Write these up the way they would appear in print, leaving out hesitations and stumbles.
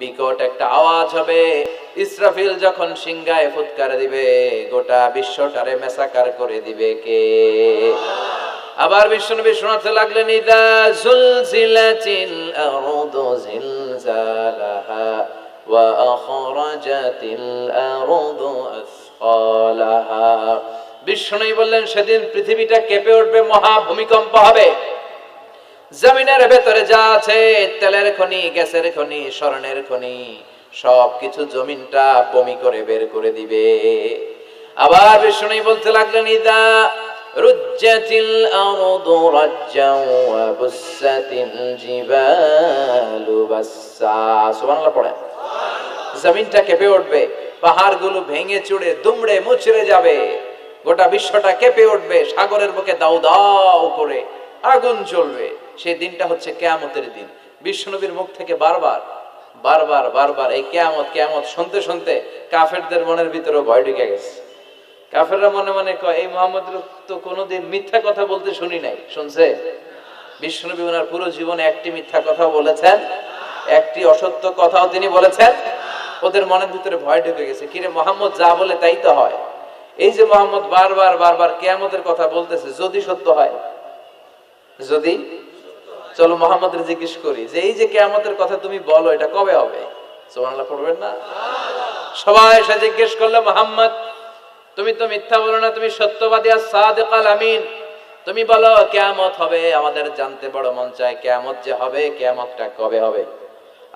বিকট একটা আওয়াজ হবে। ইসরাফিল যখন সিংহায় ফুৎকার দিবে, গোটা বিশ্বটারে মেসাকার করে দিবে কে? আবার বিশ্বনবী শোনাতে লাগলেন, ইদা জুলজিলাতিল আরদু জিলজালাহা ওয়া আখরাজাতিল আরদু আসকালাহা। বিশ্বনবী বললেন, সেদিন পৃথিবীটা কেঁপে উঠবে, মহা ভূমিকম্প হবে। জমিনের ভেতরে যা আছে, তেলের খনি, গ্যাসের খনি, স্বর্ণের খনি, সবকিছু জমিনটা বমি করে বের করে দিবে। আবার বিষ্ণু বলতে লাগলেন, ইদা রুজ্জাতিল আরদু রাজ্জাও ওয়া বুসাতিল জিবালু বাসসা। সুবহানাল্লাহ পড়ে। জমিনটা কেঁপে উঠবে, পাহাড়গুলো ভেঙে চুরে দুমড়ে মুচড়ে যাবে, গোটা বিশ্বটা কেঁপে উঠবে, সাগরের বুকে দাউ দাউ করে আগুন জ্বলবে। সেই দিনটা হচ্ছে কিয়ামতের দিন। বিশ্বনবীর মুখ থেকে বারবার বারবার বারবার এই কিয়ামত কিয়ামত শুনতে শুনতে কাফেরদের মনের ভিতরে ভয় ঢুকে গেছে। কাফেররা মনে মনে কয়, এই মুহাম্মদ তো কোনোদিন মিথ্যা কথা বলতে শুনি নাই। শুনছে? বিশ্বনবী ওনার পুরো জীবনে একটি মিথ্যা কথা বলেছেন, একটি অসত্য কথাও তিনি বলেছেন। ওদের মনের ভিতরে ভয় ঢুকে গেছে, কিরে মুহাম্মদ যা বলে তাই তো হয়। এই যে মুহাম্মদ বারবার বারবার কিয়ামতের কথা বলতেছে, যদি সত্য হয়, যদি, চলো মুহাম্মদের জিজ্ঞেস করি যে এই যে কিয়ামতের কথা তুমি বলো, এটা কবে হবে? সুবহানাল্লাহ পড়বেন না? সবাই এসে জিজ্ঞেস করলো, মুহাম্মদ তুমি তো মিথ্যা বলো না, তুমি সত্যবাদী আর সাদিক আল আমিন, তুমি বলো কিয়ামত হবে। আমাদের জানতে বড় মন চায়, কিয়ামত যে হবে, কিয়ামতটা কবে হবে?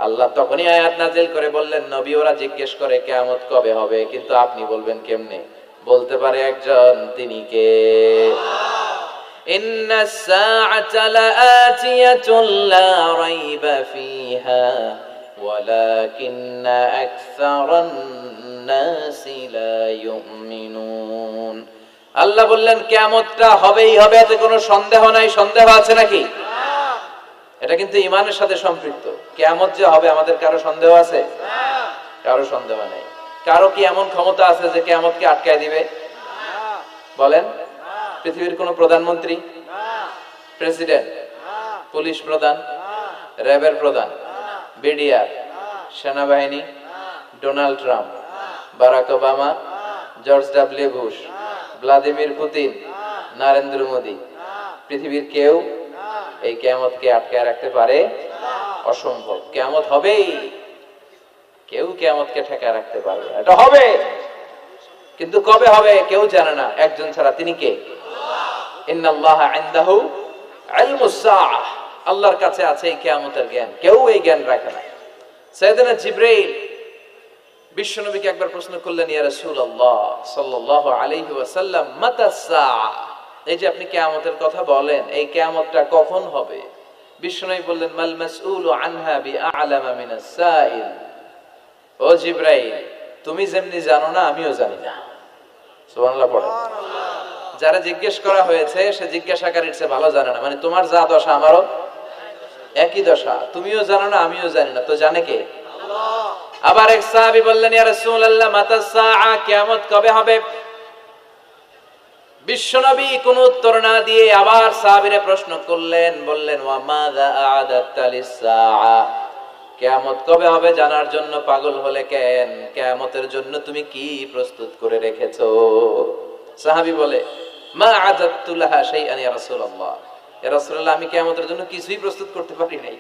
আল্লাহ তখনই আয়াত নাজিল করে বললেন, নবী ওরা জিজ্ঞেস করে কিয়ামত কবে হবে, কিন্তু আপনি বলবেন কেমনে? বলতে পারে একজন, তিনি কে? ইন্নাস সাআতা লাআতিয়াতুন লা রাইবা ফিহা ওয়ালাকিন্না আকসারান নাসি লা ইউমিনুন। আল্লাহ বললেন কিয়ামতটা হবেই হবে, এতে কোনো সন্দেহ নাই। সন্দেহ আছে নাকি? এটা কিন্তু ঈমানের সাথে সম্পৃক্ত। কিয়ামত যে হবে, আমাদের কারো সন্দেহ আছে? কারো সন্দেহ নাই। কারো কি এমন ক্ষমতা আছে যে কিয়ামতকে আটকায় দিবে? বলেন। পৃথিবীর কোন প্রধানমন্ত্রী, প্রেসিডেন্ট, পুলিশ প্রধান, র্যাবের প্রধান, বিডিআর, সেনাবাহিনী, Donald Trump, Barack Obama, George W Bush, Vladimir Putin, Narendra Modi, পৃথিবীর কেউ এই কিয়ামতকে আটকায় রাখতে পারে? অসম্ভব। কিয়ামত হবেই, কেউ কিয়ামতকে ঠেকায় রাখতে পারবে না। এটা হবে, কিন্তু কবে হবে কেউ জানে না, একজন ছাড়া। তিনি কে? ইন্নাল্লাহা ইনদাহু ইলমুস সাআহ। আল্লাহর কাছে আছে এই কিয়ামতের জ্ঞান, কেউ এই জ্ঞান রাখে না। সাইয়েদনা জিবরাইল বিশ্বনবীকে একবার প্রশ্ন করলেন, ইয়া রাসূলুল্লাহ সাল্লাল্লাহু আলাইহি ওয়াসাল্লাম, মাতাস সাআহ, এই যে আপনি কিয়ামতের কথা বলেন, এই কিয়ামতটা কখন হবে? বিশ্বনবী বললেন, মাল মাসউলু আনহা বিআলামা মিনাস সাইল। ও জিবরাইল, তুমি যেমনি জানো না, আমিও জানি না। সুবহানাল্লাহ পড়ে। যারা জিজ্ঞেস করা হয়েছে সে জিজ্ঞাসাকারীর চেয়ে ভালো জানে না। মানে তোমার যা দশা আমারও একই দশা, তুমিও জানো না, আমিও জানি না, তো জানে কে? আল্লাহ। আবার এক সাহাবী বললেন, ইয়া রাসূলুল্লাহ মাতাস সাআ, কিয়ামত কবে হবে? বিশ্বনবী কোন উত্তর না দিয়ে আবার সাহাবীরে প্রশ্ন করলেন, বললেন, ওয়া মাযা আ'দাতা লিস-সাআ, কিয়ামত কবে হবে জানার জন্য পাগল হলে কেন? কিয়ামতের জন্য তুমি কি প্রস্তুত করে রেখেছো? সাহাবী বলে, মা আ'দাতু লাহা শাইআন ইয়া রাসূলুল্লাহ, ইয়া রাসূলুল্লাহ আমি কিয়ামতের জন্য কিছুই প্রস্তুত করতে পারি নাই।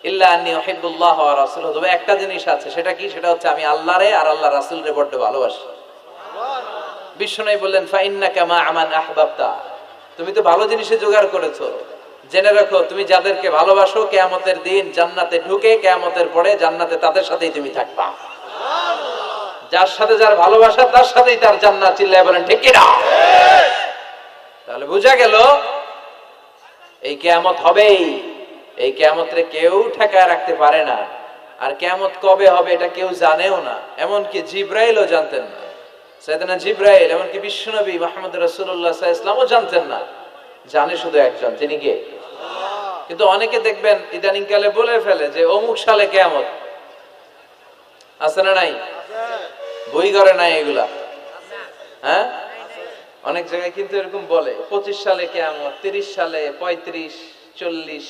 ইল্লা আন্নী উহিব্বুল্লাহ ওয়া রাসূলুহু, তবে একটা জিনিস আছে, সেটা কি? সেটা হচ্ছে আমি আল্লাহরে আর আল্লাহর রাসূলরে বড় ভালোবাসি। বিশ্বনবী বললেন, ফা ইন্নাকা মা আমান আহবাবতা, তুমি তো ভালো জিনিসে জোগাড় করেছো। জেনে রাখো, তুমি যাদেরকে ভালোবাসো, কিয়ামতের দিন জান্নাতে ঢুকে কিয়ামতের পরে জান্নাতে তাদের সাথেই তুমি থাকবা। যার সাথে যার ভালোবাসা, তার সাথেই তার জান্নাত। চিল্লায় বলেন ঠিক কি না? তাহলে বোঝা গেল এই কিয়ামত হবেই। এই কিয়ামতরে কেউ ঠেকায় রাখতে পারে না। আর কিয়ামত কবে হবে এটা কেউ জানেও না, এমনকি জিবরাইলও জানতেন না। সাইয়েদনা জিবরাইল, এমনকি বিশ্বনবী মুহাম্মদ রাসূলুল্লাহ সাল্লাল্লাহু আলাইহি ওয়াসাল্লামও জানতেন না। জানে শুধু একজন, তিনি কে? আল্লাহ। কিন্তু অনেকে দেখবেন ইদানিং কালে বলে ফেলে যে অমুক সালে কিয়ামত। আছে না নাই? বই করে নাই এগুলা? হ্যাঁ, অনেক জায়গায় কিন্তু এরকম বলে 25 সালে কিয়ামত, 30 সালে, 35, 40।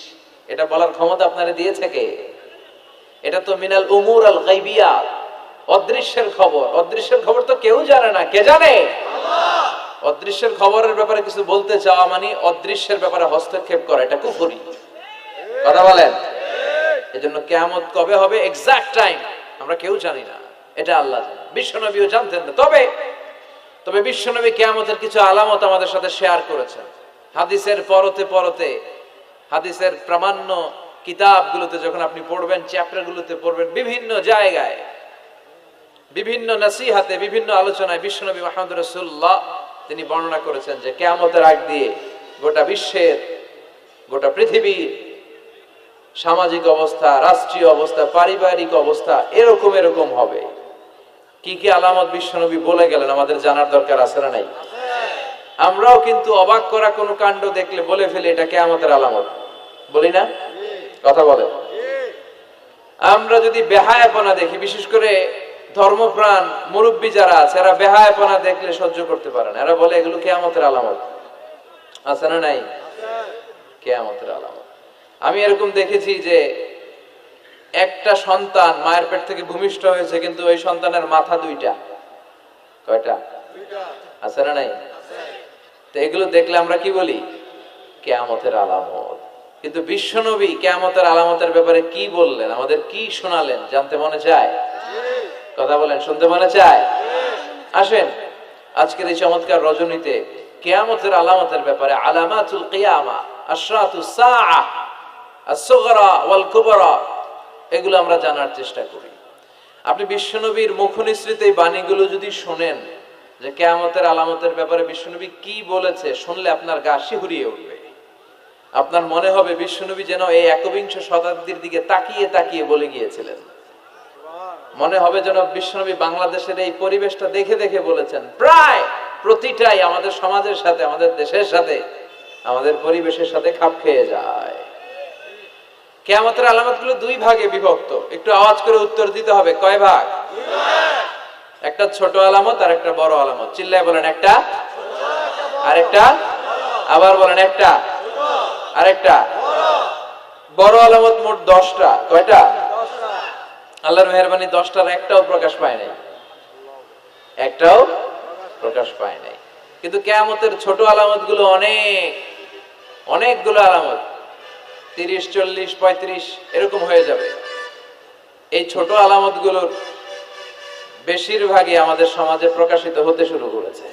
এটা বলার ক্ষমতা আপনারা দিয়েছে কে? এটা তো মিনাল উমুর আল গাইবিয়া, অদৃশ্যের খবর। অদৃশ্যের খবর তো কেউ জানে না, কে জানে? অদৃশ্যের খবরের ব্যাপারে কিছু বলতে চাওয়া মানে অদৃশ্যের ব্যাপারে হস্তক্ষেপ করা, এটা কুফরি। কথা বলেন। এজন্য কিয়ামত কবে হবে এক্সাক্ট টাইম আমরা কেউ জানি না, এটা আল্লাহ জানেন, বিশ্বনবীও জানতেন না। তবে বিশ্বনবী কিয়ামতের কিছু আলামত আমাদের সাথে শেয়ার করেছেন। হাদিসের পরতে পরতে, হাদিসের প্রামাণ্য কিতাবগুলোতে যখন আপনি পড়বেন, চ্যাপ্টারগুলোতে পড়বেন, বিভিন্ন জায়গায়, বিভিন্ন নসিহাতে, বিভিন্ন আলোচনায় বিশ্বনবী মুহাম্মদ রাসূলুল্লাহ তিনি বর্ণনা করেছেন যে কিয়ামতের আগ দিয়ে গোটা বিশ্বের, গোটা পৃথিবীর সামাজিক অবস্থা, রাষ্ট্রীয় অবস্থা, পারিবারিক অবস্থা এরকম এরকম হবে। কি কি আলামত বিশ্বনবী বলে গেলেন, আমাদের জানার দরকার আছে না নাই? আমরাও কিন্তু অবাক করা কোনো কাণ্ড দেখলে বলে ফেলি এটা কিয়ামতের আলামত, বলি না? কথা বলে। আমরা যদি বেহায়াপনা দেখি, বিশেষ করে ধর্মপ্রাণ মুরব্বী যারা আছে, এরা বেহায়াপনা দেখলে সহ্য করতে পারে না, এরা বলে এগুলো কিয়ামতের আলামত। আছে না নাই? কিয়ামতের আলামত। আমি এরকম দেখেছি যে একটা সন্তান মায়ের পেট থেকে ভূমিষ্ঠ হয়েছে, কিন্তু ওই সন্তানের মাথা দুইটা। কয়টা? আছে না নাই? তো এগুলো দেখলে আমরা কি বলি? কিয়ামতের আলামত। কিন্তু বিশ্বনবী কিয়ামতের আলামতের ব্যাপারে কি বললেন, আমাদের কি শোনালেন, জানতে মনে চায়? কথা বলেন, শুনতে মনে চায়? আসেন আজকের এই চমৎকার রজনীতে কিয়ামতের আলামতের ব্যাপারে, আলামাতুল কিয়ামা, আশরাতুস সাআ, আস-সুগরা ওয়াল কুবরা, এগুলো আমরা জানার চেষ্টা করি। আপনি বিশ্বনবীর মুখনিসৃত এই বাণীগুলো যদি শোনেন যে কিয়ামতের আলামতের ব্যাপারে বিশ্বনবী কি বলেছে, শুনলে আপনার গা শিহরিয়ে উঠবে। আপনার মনে হবে বিশ্বনবী যেন এই একবিংশ শতাব্দীর দিকে তাকিয়ে তাকিয়ে বলে গিয়েছিলেন। মনে হবে যেন বিশ্বনবী বাংলাদেশের এই পরিবেশটা দেখে দেখে বলেছেন। প্রায় প্রতিটাই আমাদের সমাজের সাথে, আমাদের দেশের সাথে, আমাদের পরিবেশের সাথে খাপ খেয়ে যায়। কিয়ামতের আলামতগুলো দুই ভাগে বিভক্ত। একটু আওয়াজ করে উত্তর দিতে হবে, কয় ভাগ? একটা ছোট আলামত আর একটা বড় আলামত। চিল্লায় বলেন একটা, আরেকটা, আবার বলেন একটা, আরেকটা। বড় আলামত মোট 10টা। কয়টা? আল্লাহর মেহেরবানি 10টার একটাও প্রকাশ পায় নাই, একটাও প্রকাশ পায় নাই। কিন্তু কিয়ামতের ছোট আলামত গুলো অনেকগুলো আলামত, 30, 40, 35 এরকম হয়ে যাবে। এই ছোট আলামত গুলোর বেশিরভাগই আমাদের সমাজে প্রকাশিত হতে শুরু করেছে।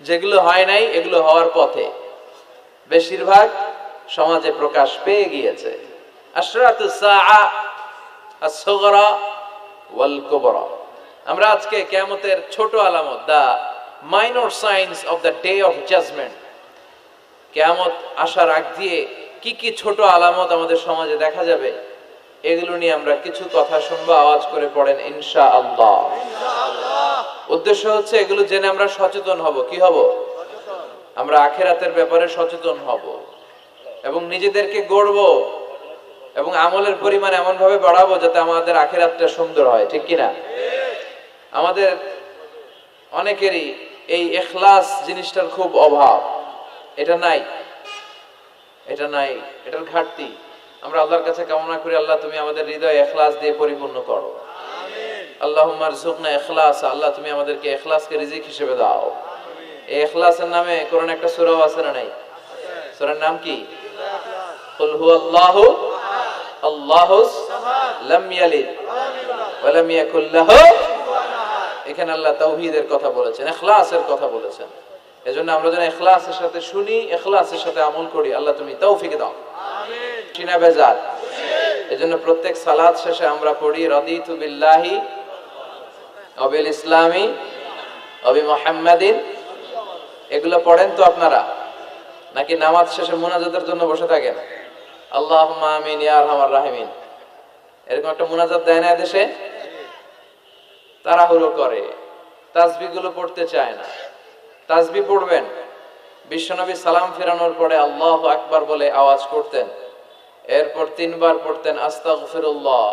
যেগুলো হয় নাই এগুলো হওয়ার পথে, বেশিরভাগ সমাজে প্রকাশ পেয়ে গিয়েছে। আশরাতুস সাআ, আস-সুগরা ওয়াল কুবরা। আমরা আজকে কিয়ামতের ছোট আলামত, the minor signs of the day of judgement, কিয়ামত আসার আগ দিয়ে কি কি ছোট আলামত আমাদের সমাজে দেখা যাবে, এগুলো নিয়ে আমরা কিছু কথা শুনবো। আওয়াজ করে পড়েন ইনশাআল্লাহ। উদ্দেশ্য হচ্ছে এগুলো জেনে আমরা সচেতন হব। কি হব? আমরা আখিরাতের ব্যাপারে সচেতন হব এবং নিজেদেরকে গড়ব এবং আমলের পরিমাণ এমন ভাবে বাড়াবো যাতে আমাদের আখিরাতটা সুন্দর হয়। ঠিক কিনা? আমাদের অনেকেরই এই ইখলাস জিনিসটার খুব অভাব। এটা নাই, এটার ঘাটতি। আমরা আল্লাহর কাছে কামনা করি, আল্লাহ তুমি আমাদের হৃদয় ইখলাস দিয়ে পরিপূর্ণ করো। আল্লাহুম্মা রযুকনা ইখলাস। আল্লাহ তুমি আমাদেরকে ইখলাসকে রিজিক হিসেবে দাও। এই ইখলাসের নামে কোরআনে একটা সূরা আছে না নাই? সূরার নাম কি? কুল হুয়াল্লাহু আল্লাহুস লাম ইয়ালিদ ওয়া লাম ইয়াকুল লাহু। এখানে আল্লাহ তাওহীদের কথা বলেছেন, ইখলাসের কথা বলেছেন। এজন্য আমরা যেন ইখলাসের সাথে শুনি, ইখলাসের সাথে আমল করি। আল্লাহ তুমি তৌফিক দাও। আমিন। সিনা বেজার। এজন্য প্রত্যেক সালাত শেষে আমরা পড়ি রাদিতু বিল্লাহি ওয়া বিল ইসলামি ওয়া বি মুহাম্মাদিন। এগুলো পড়েন তো আপনারা, নাকি নামাজ শেষে মুনাজাতের জন্য বসে থাকেন? আল্লাহুম্মা আমিন ইয়া আরহামার রাহিমিন, এরকম একটা মুনাজাত দেয় না দেশে? তাড়াহুড়ো করে, তাসবিহ গুলো পড়তে চায় না। তাসবিহ পড়বেন, বিশ্বনবী সালাম ফেরানোর পরে আল্লাহু আকবার বলে আওয়াজ করতেন। এরপর 3 বার পড়তেন আস্তাগফিরুল্লাহ,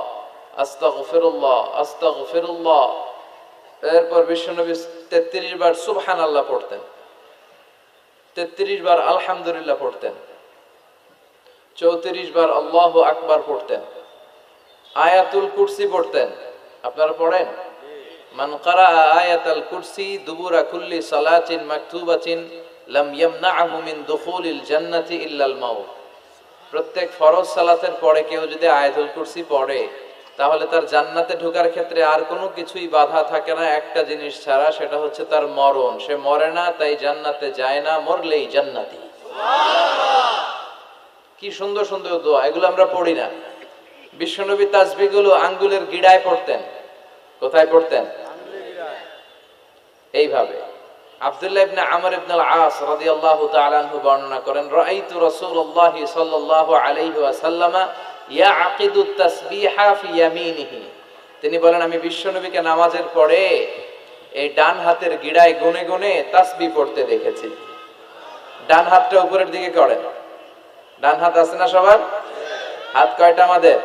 আস্তাগফিরুল্লাহ, আস্তাগফিরুল্লাহ। এরপর বিশ্বনবী 33 বার সুবহানাল্লাহ পড়তেন, 33 বার আলহামদুলিল্লাহ পড়তেন, 34 বার আল্লাহু আকবার পড়তেন, আয়াতুল কুরসি পড়তেন। আপনারা পড়েন? মান ক্বারা আয়াতাল কুরসি দুবুরা কুল্লি সালাতিন মাকতুবাতিন লাম ইয়ামনাহু মিন দুখুলিল জান্নাতি ইল্লাল মাউত। প্রত্যেক ফরজ সালাতের পরে কেউ যদি আয়াতুল কুরসি পড়ে তাহলে তার জান্নাতে ঢোকার ক্ষেত্রে আর কোনো কিছুই বাধা থাকে না, একটা জিনিস ছাড়া, সেটা হচ্ছে তার মরণ। সে মরে না, তাই জান্নাতে যায় না, মরলেই জান্নাতি। কি সুন্দর সুন্দর দোয়া, এগুলো আমরা পড়ি না। বিশ্বনবী তাসবিহগুলো আঙ্গুলের গিড়ায় পড়তেন। কোথায় পড়তেন? এইভাবে। আব্দুল্লাহ ইবনে আমর ইবনে আল-আস রাদিয়াল্লাহু তাআলা আনহু বর্ণনা করেন, রাআইতু রাসূলুল্লাহ সাল্লাল্লাহু আলাইহি ওয়াসাল্লাম ইয়াকিদুত তাসবিহা ফি ইয়ামিনিহি। তিনি বলেন, আমি বিশ্বনবীকে নামাজের পরে এই ডান হাতের গিড়ায় গুনে গুনে তাসবিহ পড়তে দেখেছি। ডান হাতটা উপরের দিকে করেন। ডান হাত আছে না সবার? হাত কয়টা আমাদের?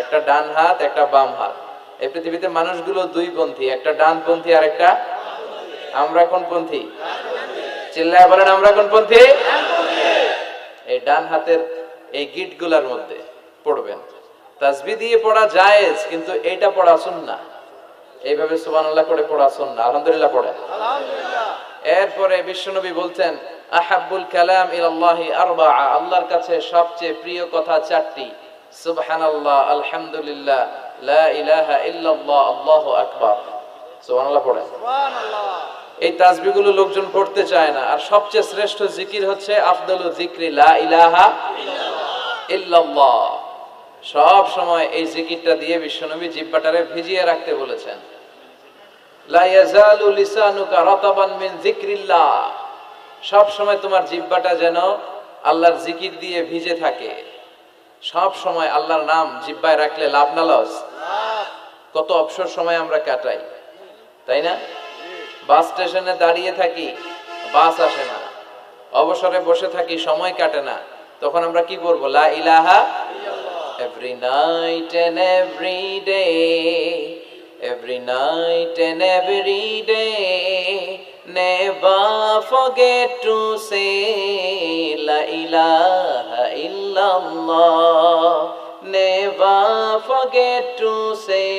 একটা ডান হাত, একটা বাম হাত। এই পৃথিবীতে মানুষগুলো দুই পন্থী, একটা ডানপন্থী আর একটা, আমরা কোন পন্থী? চিল্লায় বলেন, আমরা কোন পন্থী? এই ডান হাতের এই গিটগুলার মধ্যে পড়বেন। তাসবিহ দিয়ে পড়া জায়েজ, কিন্তু এইটা পড়া সুন্নাহ। এইভাবে সুবহানাল্লাহ করে পড়া সুন্নাহ। আলহামদুলিল্লাহ পড়েন। আলহামদুলিল্লাহ। এরপরে বিশ্বনবী বলতেন, আহাব্বুল কালাম ইলাল্লাহি আরবাআ, আল্লাহর কাছে সবচেয়ে প্রিয় কথা চারটি, সুবহানাল্লাহ, আলহামদুলিল্লাহ, লা ইলাহা ইল্লাল্লাহ, আল্লাহু আকবার। সুবহানাল্লাহ পড়েন। সুবহানাল্লাহ। এই তাসবিহগুলো লোকজন পড়তে চায় না। আর সবচেয়ে শ্রেষ্ঠ জিকির হচ্ছে আফদালু যিকরি লা ইলাহা ইল্লাল্লাহ। সব সময় এই জিকিরটা দিয়ে বিশ্বনবী জিহ্বাটারে ভিজিয়ে রাখতে বলেছেন। লা ইয়াজালু লিসানুকা রাতাবান মিন যিকরিল্লাহ, সব সময় তোমার জিহ্বাটা যেন আল্লাহর জিকির দিয়ে ভিজে থাকে। সব সময় আল্লাহর নাম জিহ্বায় রাখলে লাভ না লস? কত অবসর সময় আমরা কাটাই, তাই না? বাস স্টেশনে দাঁড়িয়ে থাকি, বাস আসে না, অবসরে বসে থাকি, সময় কাটে না, তখন আমরা কি করবো? লা ইলাহা every night and every day, every night and every day, never forget to say la ilaha illallah, never forget to say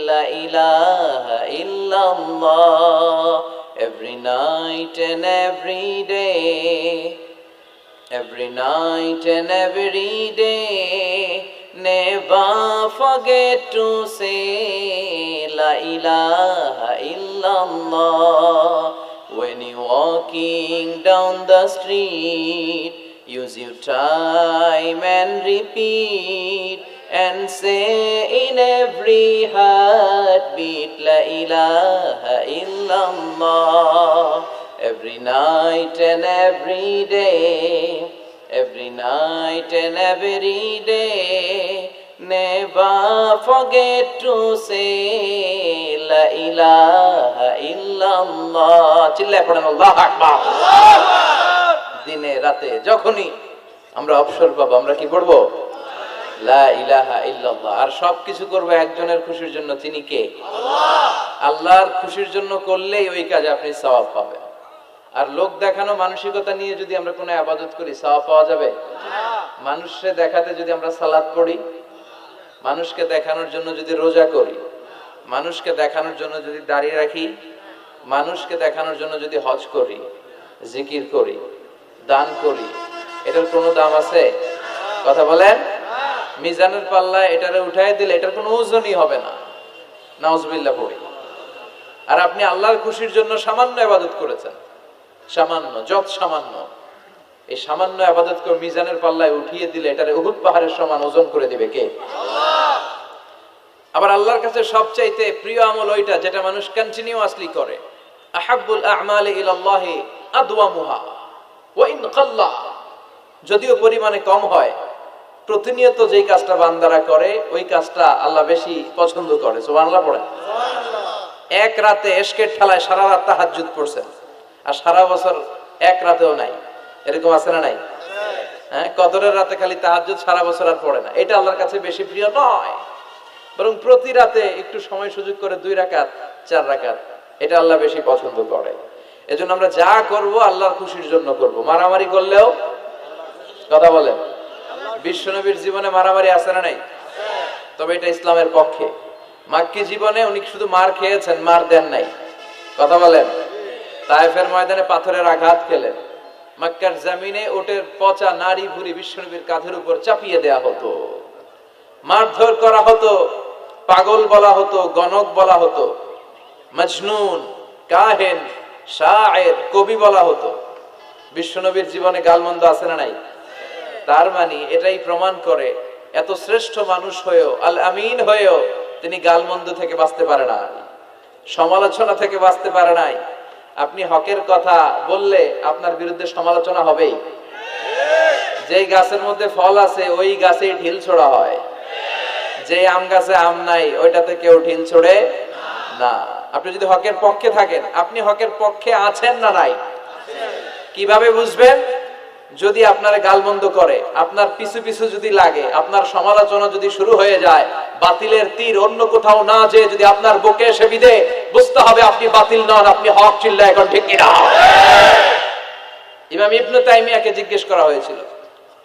la ilaha illallah, every night and every day, every night and every day, never forget to say la ilaha illallah. When you walking down the street, use your time and repeat, and say in every heartbeat la ilaha illallah. Every night and every day, every night and every day, never forget to say la ilaha illallah. চিল্লায় পড়েন আল্লাহু আকবার। দিনে রাতে যখনই আমরা অবসর পাবো আমরা কি পড়বো? লা ইলাহা ইল্লাল্লাহ। আর সবকিছু করবো একজনের খুশির জন্য, তিনি কে? আল্লাহ। আল্লাহর খুশির জন্য করলেই ওই কাজে আপনি সওয়াব পাবেন। আর লোক দেখানো মানসিকতা নিয়ে যদি আমরা কোনো ইবাদত করি, সওয়াব পাওয়া যাবে? মানুষকে দেখাতে যদি আমরা সালাত পড়ি, মানুষকে দেখানোর জন্য যদি রোজা করি, মানুষকে দেখানোর জন্য যদি দাঁড়িয়ে রাখি, মানুষকে দেখানোর জন্য যদি হজ করি, জিকির করি, দান করি, এটার কোনো দাম আছে? কথা বলেন। মিজানের পাল্লায় এটারে উঠাই দিলে এটার কোনো ওজনই হবে না। নাউজুবিল্লাহ পড়ি। আর আপনি আল্লাহর খুশির জন্য সামান্য ইবাদত করেছেন, সামান্য, যত সামান্য, এই সামান্য ইবাদত করে মিজানের পাল্লায় উঠিয়ে দিলে এটারে উহুদ পাহাড়ের সমান ওজন করে দিবে কে? আল্লাহ। আবার আল্লাহর কাছে সবচাইতে প্রিয় আমল ওইটা যেটা মানুষ কন্টিনিউয়াসলি করে। আহাব্বুল আ'মালি ইলাল্লাহি আদওয়ামুহা ওয়া ইন কাল্লা, যদিও পরিমাণে কম হয়, প্রতিনিয়ত যেই কাজটা বান্দারা করে ওই কাজটা আল্লাহ বেশি পছন্দ করে। সুবহানাল্লাহ পড়েন। সুবহানাল্লাহ। এক রাতে এশকের ঠেলায় সারা রাত তাহাজ্জুদ পড়ছেন, আর সারা বছর এক রাতেও নাই, এরকম আছে না নাই? হ্যাঁ, কদরের রাতে খালি তাহাজ্জুদ, সারা বছর আর পড়ে না। এটা আল্লাহর কাছে বেশি প্রিয় নয়, বরং প্রতি রাতে একটু সময় সুযোগ করে 2 রাকাত 4 রাকাত, এটা আল্লাহ বেশি পছন্দ করে। এজন্য আমরা যা করব আল্লাহর খুশির জন্য করব। মারামারি করলেও, কথা বলেন, বিশ্বনবীর জীবনে মারামারি আছে না নাই? তবে এটা ইসলামের পক্ষে। মাক্কি জীবনে উনি শুধু মার খেয়েছেন, মার দেন নাই। কথা বলেন। তায়েফের ময়দানে পাথরের আঘাত খেলেন। মক্কার জমিনে ওটের পচা নাড়ি ভুড়ি বিশ্বনবীর কাঁধের উপর চাপিয়ে দেয়া হতো, মারধর করা হতো, পাগল বলা হতো, গণক বলা হতো, মজনুন, কাহেন, শায়ের, কবি বলা হতো। বিশ্বনবীর জীবনে গালমন্দ আছে না নাই? তার মানে এটাই প্রমাণ করে এত শ্রেষ্ঠ মানুষ হয়েও, আল আমিন হয়েও তিনি গালমন্দ থেকে বাঁচতে পারে না, সমালোচনা থেকে বাঁচতে পারে নাই। আপনি হকের কথা বললে আপনার বিরুদ্ধে সমালোচনা হবেই। যেই গাছের মধ্যে ফল আছে ওই গাছেই ঢিল ছোড়া হয়, যে আম গাছে আম নাই ওইটাতে কেউ ঢিল ছোড়ে না। আপনি যদি হকের পক্ষে থাকেন, আপনি হকের পক্ষে আছেন না নাই? কিভাবে বুঝবেন? যদি আপনার গালমন্দ করে, আপনার পিছু পিছু যদি লাগে, আপনার সমালোচনা যদি শুরু হয়ে যায়, বাতিলের তীর অন্য কোথাও না যেয়ে যদি আপনার বুকে এসে বিধে, বুঝতে হবে আপনি বাতিল নন, আপনি হক। চিল্লা এখন ঠিক কিনা? ইমাম ইবনে তাইমিয়াকে জিজ্ঞেস করা হয়েছিল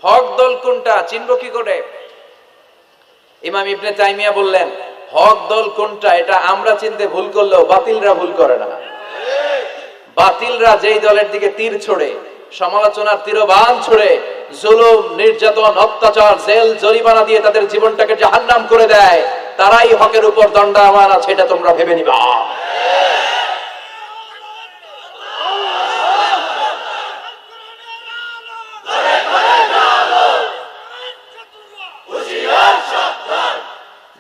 হক দল কোনটা, চিনব কি করে? ইমাম ইবনে তাইমিয়া বললেন, হক দল কোনটা এটা আমরা চিনতে ভুল করলেও বাতিলরা ভুল করে না। বাতিলরা যেই দলের দিকে তীর ছোড়ে, সমালোচনার তীরবান ছুড়ে, জুলুম, নির্যাতন, অত্যাচার, জেল জরিমানা দিয়ে তাদের জীবনটাকে জাহান্নাম করে দেয়, তারাই হকের উপর দণ্ডায়মান আছে, এটা তোমরা ভেবে নিবা।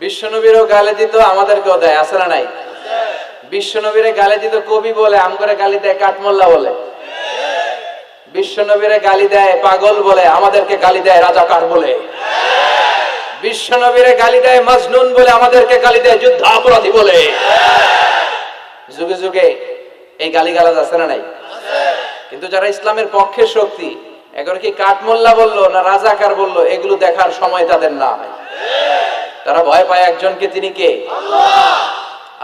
বিশ্বনবীরও গালি দিত, আমাদেরকেও দেয়, আছে না নাই? বিশ্বনবীরে গালি দিত কবি বলে, আমগরে গালি দেয় কাঠমোল্লা বলে। বিশ্বনবীরে গালি দেয় পাগল বলে, আমাদেরকে গালি দেয় রাজাকার বলে। বিশ্বনবীরে গালি দেয় মজনুন বলে, আমাদেরকে গালি দেয় যুদ্ধাপরাধী বলে। যুগে যুগে এই গালিগালাজ আছে না নাই? কিন্তু যারা ইসলামের পক্ষে শক্তি, এখন কি কাঠমোল্লা বললো না রাজাকার বললো, এগুলো দেখার সময় তাদের না। তারা ভয় পায় একজনকে, তিনি কে?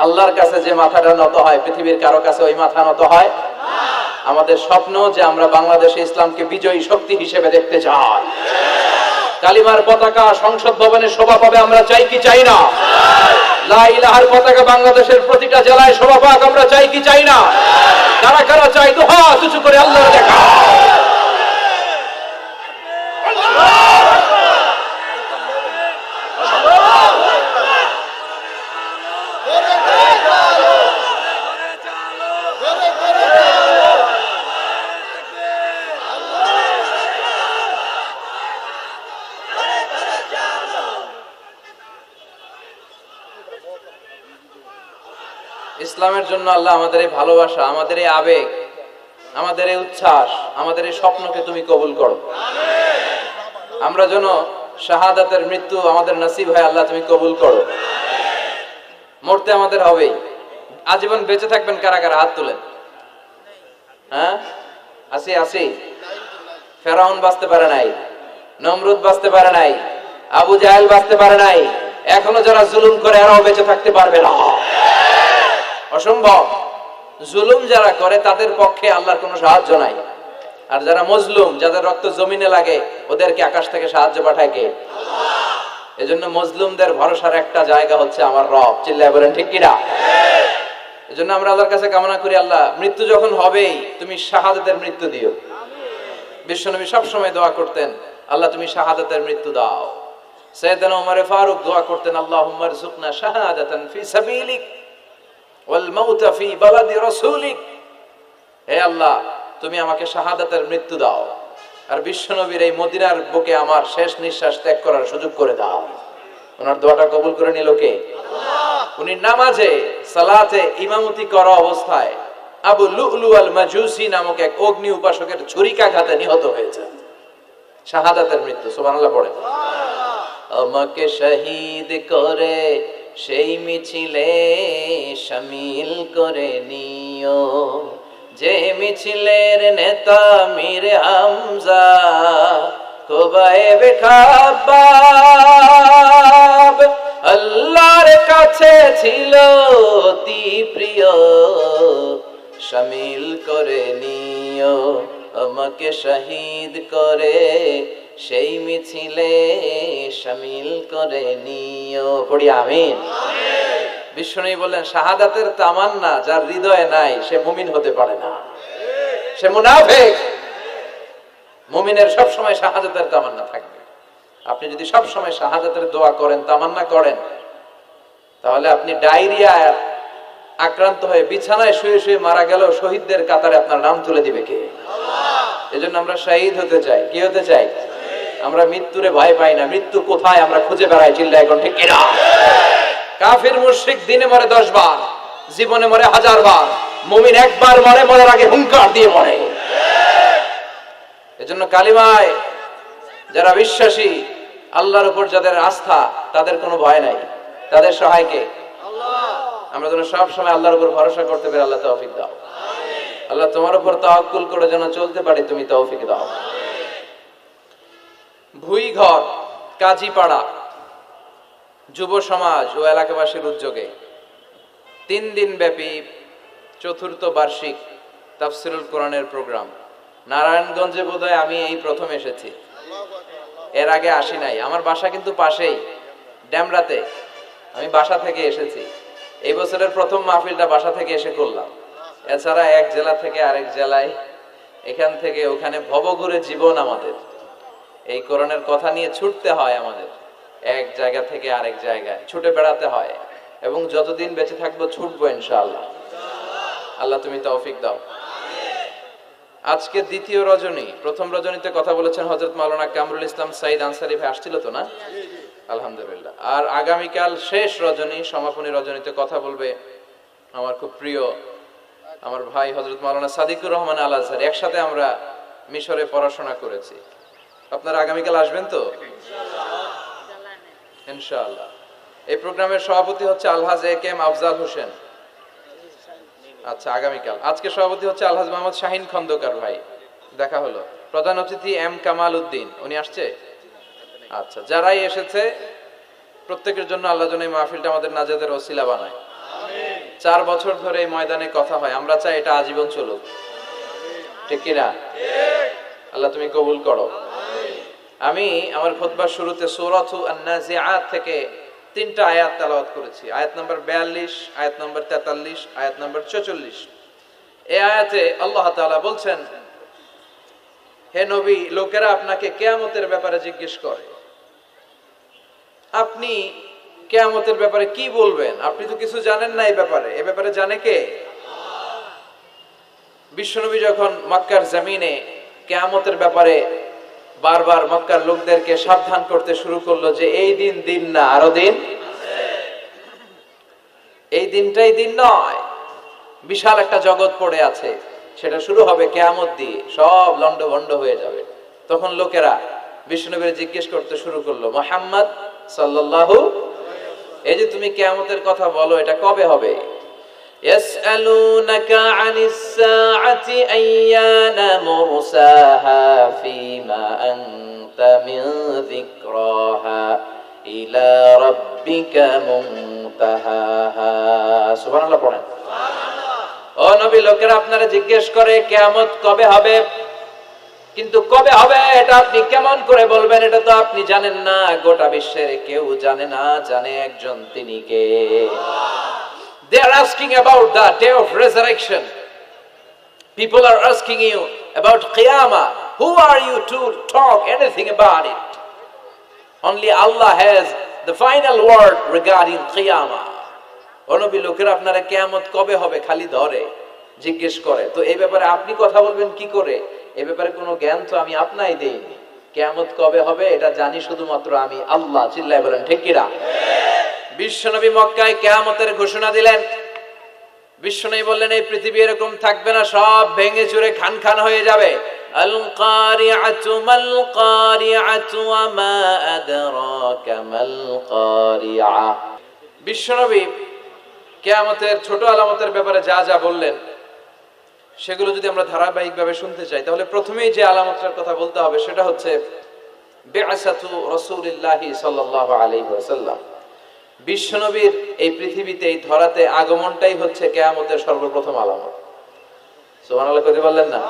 আল্লাহর কাছে যে মাথাটা নত হয়, পৃথিবীর কারো কাছে ওই মাথা নত হয়? আমাদের স্বপ্ন যে আমরা বাংলাদেশে ইসলামকে বিজয়ী শক্তি হিসেবে দেখতে চাই। কালিমার পতাকা সংসদ ভবনে শোভা পাবে, আমরা চাই কি চাই না? লা ইলাহার পতাকা বাংলাদেশের প্রতিটা জেলায় শোভা পাক, আমরা চাই কি চাই না? কারা কারা চাই দুহাত উঁচু করে আল্লাহর দেখা। ইসলামের জন্য আল্লাহ আমাদের এই ভালোবাসা, আমাদের এই আবেগ, আমাদের এই উচ্ছ্বাস, আমাদের এই স্বপ্নকে তুমি কবুল করো। আমরা যেন শাহাদাতের মৃত্যু আমাদের নসিব হয়, আল্লাহ তুমি কবুল করো। মরতে আমাদের হবেই। আজীবন বেঁচে থাকবেন কারা কারা? হাত তুলেন। হ্যাঁ, আসি আসি। ফেরাউন বাঁচতে পারে নাই, নমরুদ বাঁচতে পারে নাই, আবু জাহেল বাঁচতে পারে নাই। এখনো যারা জুলুম করে এরাও বেঁচে থাকতে পারবে না, অসম্ভব। জুলুম যারা করে তাদের পক্ষে আল্লাহর কোনো সাহায্য নাই। আর যারা মজলুম, যাদের রক্ত জমিনে লাগে, ওদেরকে আকাশ থেকে সাহায্য পাঠায় কে? আল্লাহ। এজন্য মজলুমদের ভরসার একটা জায়গা হচ্ছে আমার রব। চিল্লায় বলেন ঠিক কিনা? এজন্য আমরা আল্লাহর কাছে কামনা করি, আল্লাহ মৃত্যু যখন হবেই তুমি শাহাদাতের মৃত্যু দিও। বিশ্বনবী সব সময় দোয়া করতেন, আল্লাহ তুমি শাহাদাতের মৃত্যু দাও। সাইয়েদনা ওমর ফারুক দোয়া করতেন, আল্লাহুম্মা রযুকনা শাহাদাতান ফি সাবিলিক ওয়াল মাউতা ফি বালাদি রাসূলিক। হে আল্লাহ, তুমি আমাকে শাহাদাতের মৃত্যু দাও, আর বিশ্বনবীর এই মদিনার বুকে আমার শেষ নিঃশ্বাস ত্যাগ করার সুযোগ করে দাও। ওনার দোয়াটা কবুল করে নিল কে? আল্লাহ। উনি নামাজে সালাতে ইমামতি করা অবস্থায় আবু লুলু আল মাজুসি নামক এক অগ্নি উপাসকের ছুরিকাঘাতে নিহত হয়েছে। শাহাদাতের মৃত্যু। সুবহানাল্লাহ পড়ে। আমাকে শহীদ করে সেই মিছিলে শামিল করে নিও, যে মিছিলের নেতা মীর হামজা কোবায়েবে খাব্বাব আল্লাহর কাছে ছিল অতি প্রিয়, শামিল করে নিও। আমাকে শহীদ করে সেই মিছিলে শামিল করে নিও। পড়ি আমিন। বিশ্বনবী বললেন, শাহাদাতের তামান্না যার হৃদয়ে নাই সে মুমিন হতে পারে না, সে মুনাফিক। মুমিনের সব সময় শাহাদাতের তামান্না থাকবে। আপনি যদি সব সময় শাহাদাতের দোয়া করেন, তামান্না করেন, তাহলে আপনি ডায়রিয়া আক্রান্ত হয়ে বিছানায় শুয়ে শুয়ে মারা গেলেও শহীদদের কাতারে আপনার নাম তুলে দিবে কে? এজন্য আমরা শহীদ হতে চাই। কি হতে চাই? আমরা মৃত্যুরে ভয় পাই না। মৃত্যু কোথায় আমরা খুঁজে বেড়াই, চিল্লায় এখন ঠিক কিনা? কাফির মুশরিক দিনে মরে 10 বার, জীবনে মরে 1000 বার। মুমিন একবার মরে, মরার আগে হুঙ্কার দিয়ে মরে। এজন্য কালিমায় যারা বিশ্বাসী, আল্লাহর উপর যাদের আস্থা, তাদের কোনো ভয় নাই। তাদের সহায় কে? আল্লাহ। আমরা যেন সব সময় আল্লাহর উপর ভরসা করতে পারি। আল্লাহ তৌফিক দাও। আল্লাহ তোমার উপর তাওয়াক্কুল করে যেন চলতে পারি, তুমি তৌফিক দাও। ভুইঘর, কাজীপাড়া যুব সমাজ ও এলাকাবাসীর উদ্যোগে 3 দিন ব্যাপী চতুর্থ বার্ষিক তাফসিরুল কোরআনের প্রোগ্রাম। নারায়ণগঞ্জে বোধহয় আমি এই প্রথম এসেছি, এর আগে আসি নাই। আমার বাসা কিন্তু পাশেই, ড্যামরাতে। আমি বাসা থেকে এসেছি। এই বছরের প্রথম মাহফিলটা বাসা থেকে এসে করলাম। এছাড়া এক জেলা থেকে আরেক জেলায়, এখান থেকে ওখানে ভবঘুরে জীবন আমাদের। এই কোরআনের কথা নিয়ে ছুটতে হয় আমাদের, এক জায়গা থেকে আরেক জায়গায় ছুটে বেড়াতে হয়, এবং যতদিন বেঁচে থাকবো ছুটবো ইনশাআল্লাহ। আল্লাহ তুমি তৌফিক দাও। আজকে দ্বিতীয় রজনী। প্রথম রজনীতে কথা বলেছেন হযরত মাওলানা কামরুল ইসলাম সাইদ আনসারী ভাই, আসছিল তো না? আলহামদুলিল্লাহ। আর আগামীকাল শেষ রজনী, সমাপনী রজনীতে কথা বলবে আমার খুব প্রিয় আমার ভাই হযরত মাওলানা সাদিকুর রহমান আল আজহারী। একসাথে আমরা মিশরে পড়াশোনা করেছি। আপনারা আগামীকাল আসবেন তো? ইনশাআল্লাহ। এই প্রোগ্রামের সভাপতি হচ্ছে আলহাজ একেএম আফজাল হোসেন। আচ্ছা, আগামীকাল। আজকে সভাপতি হচ্ছে আলহাজ মোহাম্মদ শাহিন খন্দকার ভাই, দেখা হলো। প্রধান অতিথি এম কামাল উদ্দিন, উনি আসছে? আচ্ছা, যারাই এসেছে প্রত্যেকের জন্য আল্লাহ যেন এই মাহফিলটা আমাদের নাজাতের ওসিলা বানায়। 4 বছর ধরে এই ময়দানে কথা হয়, আমরা চাই এটা আজীবন চলুক, ঠিক কিনা? আল্লাহ তুমি কবুল করো। আমি আমার খুতবার শুরুতে সূরাতু আন-নাজিআত থেকে 3টা আয়াত তেলাওয়াত করেছি। আয়াত নাম্বার 42, আয়াত নাম্বার 43, আয়াত নাম্বার 44। এই আয়াতে আল্লাহ তাআলা বলছেন, হে নবী, লোকেরা আপনাকে কিয়ামতের ব্যাপারে জিজ্ঞেস করে, আপনি কিয়ামতের ব্যাপারে কি বলবেন? আপনি তো কিছু জানেন না এই ব্যাপারে। এই ব্যাপারে জানে কে? বিশ্বনবী যখন মক্কার জমিনে কিয়ামতের ব্যাপারে বারবার মক্কার লোকদেরকে সাবধান করতে শুরু করলো যে এই দিন দিন না, আরো দিন, এই দিনটাই দিন নয়, বিশাল একটা জগৎ পড়ে আছে, সেটা শুরু হবে কিয়ামত দিয়ে, সব লন্ডভন্ড হয়ে যাবে। তখন লোকেরা বিশ্বনবীর জিজ্ঞেস করতে শুরু করলো, মুহাম্মদ সাল্লাল্লাহু, এই যে তুমি কিয়ামতের কথা বলো, এটা কবে হবে? ইয়াসআলুনাকা আনিস সাআতি আইয়ানা মুরসাহা ফীমা আনতা মিন যিকরাহা ইলা রাব্বিকা মুনতাহাহা। সুবহানাল্লাহ পড়েন। সুবহানাল্লাহ। ও নবী, লোকেরা আপনারা জিজ্ঞেস করে কিয়ামত কবে হবে, কিন্তু কবে হবে এটা আপনি কেমন করে বলবেন? এটা তো আপনি জানেন না, গোটা বিশ্বের কেউ জানে না, জানে একজন, তিনি কে? They are asking about the day of resurrection. People are asking you about Qiyamah. Who are you to talk anything about it? Only Allah has the final word regarding Qiyamah. অনবী, লোকেরা আপনারা কিয়ামত কবে হবে খালি ধরে জিজ্ঞেস করে, তো এই ব্যাপারে আপনি কথা বলবেন কি করে? এই ব্যাপারে কোনো জ্ঞান তো আমি আপনাই দেইনি। কিয়ামত কবে হবে এটা জানি শুধুমাত্র আমি আল্লাহ। চিল্লায় বলেন ঠিক কিনা? বিশ্বনবী মক্কায় কিয়ামতের ঘোষণা দিলেন। বিশ্বনবী বললেন, এই পৃথিবী এরকম থাকবে না, সব ভেঙে চুরে খান খান হয়ে যাবে। আল কারিআতু মাল কারিআতু ওয়া মা আদরাকা মাল কারিআ। বিশ্বনবী কিয়ামতের ছোট আলামতের ব্যাপারে যা যা বললেন, সেগুলো যদি আমরা ধারাবাহিকভাবে শুনতে চাই, তাহলে প্রথমেই যে আলামতটার কথা বলতে হবে সেটা হচ্ছে বিআসাতু রাসূলিল্লাহি সাল্লাল্লাহু আলাইহি ওয়াসাল্লাম। বিশ্বনবীর এই পৃথিবীতে, এই ধরাতে আগমনটাই হচ্ছে কিয়ামতের সর্বপ্রথম আলামত। সুবহানাল্লাহ কইতে বললেন না?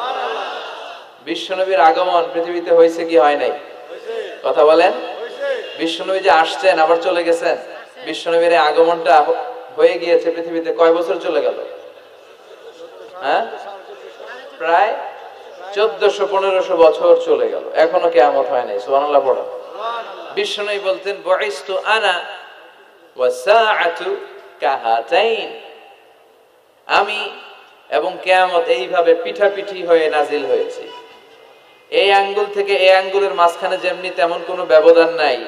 বিশ্বনবীর আগমন পৃথিবীতে হয়েছে কি হয় নাই? কথা বলেন। বিশ্বনবী যে আসছেন আবার চলে গেছেন, বিশ্বনবীর আগমনটা হয়ে গিয়েছে পৃথিবীতে কয় বছর চলে গেল? হ্যাঁ, প্রায় 1400-1500 বছর চলে গেল, এখনো কিয়ামত হয় নাই। সুবহানাল্লাহ পড়েন। বিশ্বনবী বলতেন বুইস্তু আনা ওয়া সাআতু কাহাতাইন, আমি এবং কিয়ামত এইভাবে পিঠাপিঠি হয়ে নাজিল হয়েছে। এই আঙ্গুল থেকে এই আঙ্গুলের মাঝখানে যেমনি তেমন কোনো ব্যবধান নাই,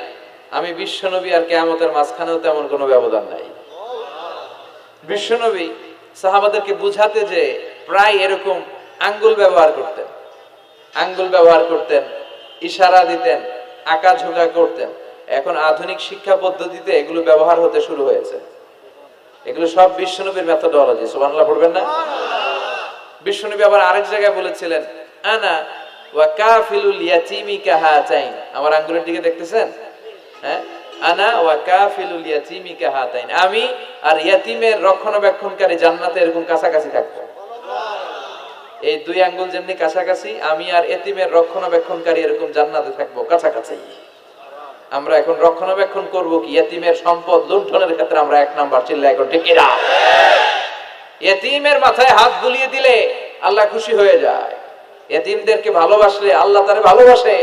আমি বিশ্বনবী আর কিয়ামতের মাঝখানেও তেমন কোনো ব্যবধান নাই। বিশ্বনবী সাহাবাদেরকে বুঝাতে যে প্রায় এরকম আঙ্গুল ব্যবহার করতেন, আঙ্গুল ব্যবহার করতেন, ইশারা দিতেন, আঁকাঝোঁকা করতেন। এখন আধুনিক শিক্ষা পদ্ধতিতে এগুলো ব্যবহার হতে শুরু হয়েছে। এগুলো সব বিশ্বনবীর মেথোডোলজি। সুবহানাল্লাহ পড়বেন না? বিশ্বনবী আবার আরেক জায়গায় বলেছিলেন আনা ওয়া কাফিলুল ইয়াতীমি কাহাতাইন, আমার আঙ্গুলের দিকে দেখতেছেন? হ্যাঁ, আনা ওয়া কাফিলুল ইয়াতীমি কাহাতাইন, আমি আর ইয়াতীমের রক্ষণাবেক্ষণকারী জান্নাতে এরকম কাছাকাছি থাকবো। এই দুই আঙ্গুল যেমনি কাছাকাছি, আমি আর এতিমের রক্ষণাবেক্ষণকারী এরকম জান্নাতে থাকবো কাছাকাছি। আমরা এখন রক্ষণাবেক্ষণ করব কি? এতিমের সম্পদ লুণ্ঠনের ক্ষেত্রে আমরা এক নাম্বার। চিল্লায় এখন ঠিক কিনা? এতিমের মাথায় হাত বুলিয়ে দিলে আল্লাহ খুশি হয়ে যায়। এতিমদেরকে ভালোবাসলে আল্লাহ তারে ভালোবাসে।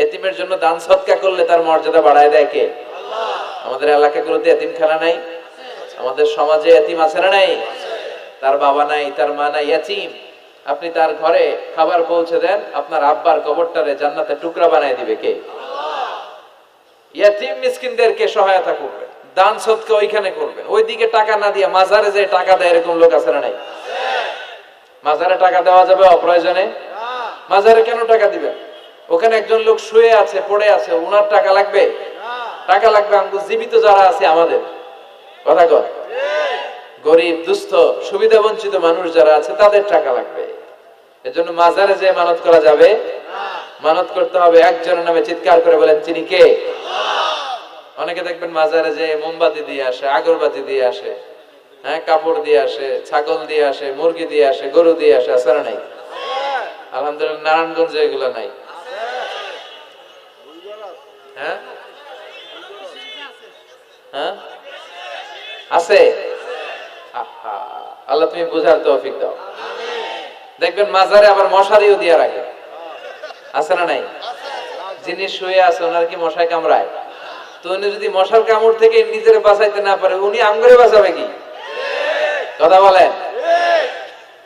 এতিমের জন্য দান সদকা করলে তার মর্যাদা বাড়ায় দেয় কে? আল্লাহ। আমাদের এলাকাগুলোতে এতিমখানা নাই? আমাদের সমাজে এতিম আছে না নাই? তার বাবা নাই, তার মা নাই, এতিম। আপনি তার ঘরে খাবার পৌঁছে দেন, আপনার আব্বার কবরটারে জান্নাতে টুকরা বানায় দিবে কে? আল্লাহ। ইয়াতীম মিসকিনদেরকে সহায়তা করবেন, দান সদকা ওইখানে করবেন। ওইদিকে টাকা না দিয়ে মাজারে যে টাকা দেয় এরকম লোক আছে না নাই? মাজারে টাকা দেওয়া যাবে অপ্রয়োজনে? মাজারে কেন টাকা দিবেন? ওখানে একজন লোক শুয়ে আছে, পড়ে আছে, ওনার টাকা লাগবে? টাকা লাগবে আমাদের জীবিত যারা আছে আমাদের। কথা কয়? গরিব, দুস্থ, সুবিধা বঞ্চিত মানুষ যারা আছে তাদের টাকা লাগবে। এজন্য মাজারে যে মানত করা যাবে? মানত করতে হবে একজনের নামে। চিৎকার করে বলেন তিনি কে? অনেকে দেখবেন মাজারে যে মোমবাতি দিয়ে আসে, আগরবাতি দিয়ে আসে, হ্যাঁ, কাপড় দিয়ে আসে, ছাগল দিয়ে আসে, মুরগি দিয়ে আসে, গরু দিয়ে আসে, আছে না নাই? আলহামদুলিল্লাহ নারায়ণগঞ্জে এগুলো নাই। হ্যাঁ, হ্যাঁ আছে। আল্লাহ তুমি বুঝার তৌফিক দাও। দেখবেন মাজারে আবার মশারিও দিয়ে রাখে, আছে না নাই? যিনি শুয়ে আছে ওনার কি মশায় কামড়ায়? তো উনি যদি মশার কামড় থেকে নিজের বাঁচাইতে না পারে, উনি আমগরে বাঁচাবে কি? কথা বলেন।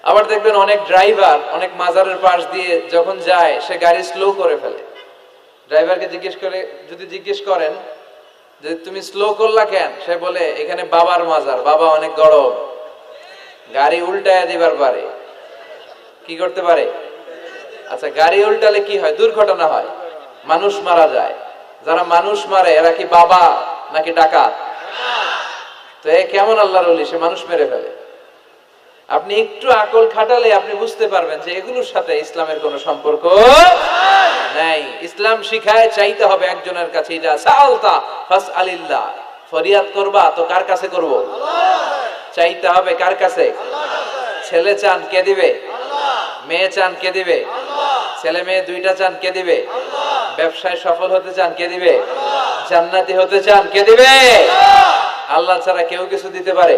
আবার দেখবেন অনেক ড্রাইভার অনেক মাজারের পাশ দিয়ে যখন যায় সে গাড়ি স্লো করে ফেলে। ড্রাইভারকে জিজ্ঞেস করেন যে তুমি স্লো করলা কেন? সে বলে এখানে বাবার মাজার, বাবা অনেক গরম, গাড়ি উল্টায় দিবার পারে। কি করতে পারে? আচ্ছা, গাড়ি উল্টালে কি হয়? দুর্ঘটনা হয়, মানুষ মারা যায়। যারা মানুষ মারে এরা কি বাবা নাকি ডাকাত? তো এ কেমন আল্লাহর ওলি? সে মানুষ মেরে ফেলে। আপনি একটু আকল খাটালে আপনি বুঝতে পারবেন যে এগুলোর সাথে ইসলামের কোনো সম্পর্ক নাই। ইসলাম শিখায় চাইতে হবে একজনের কাছে। ইদা সাআলতা ফাসআলিল্লাহ, ফরিয়াদ করবা তো কার কাছে করব? চাইতে হবে কার কাছে? ছেলে চান কে দিবে? মেয়ে চান কে দিবে? ছেলে মেয়ে দুইটা চান কে দিবে? ব্যবসায় সফল হতে চান কে দিবে? জান্নাতি হতে চান কে দিবে? আল্লাহ ছাড়া কেউ কিছু দিতে পারে?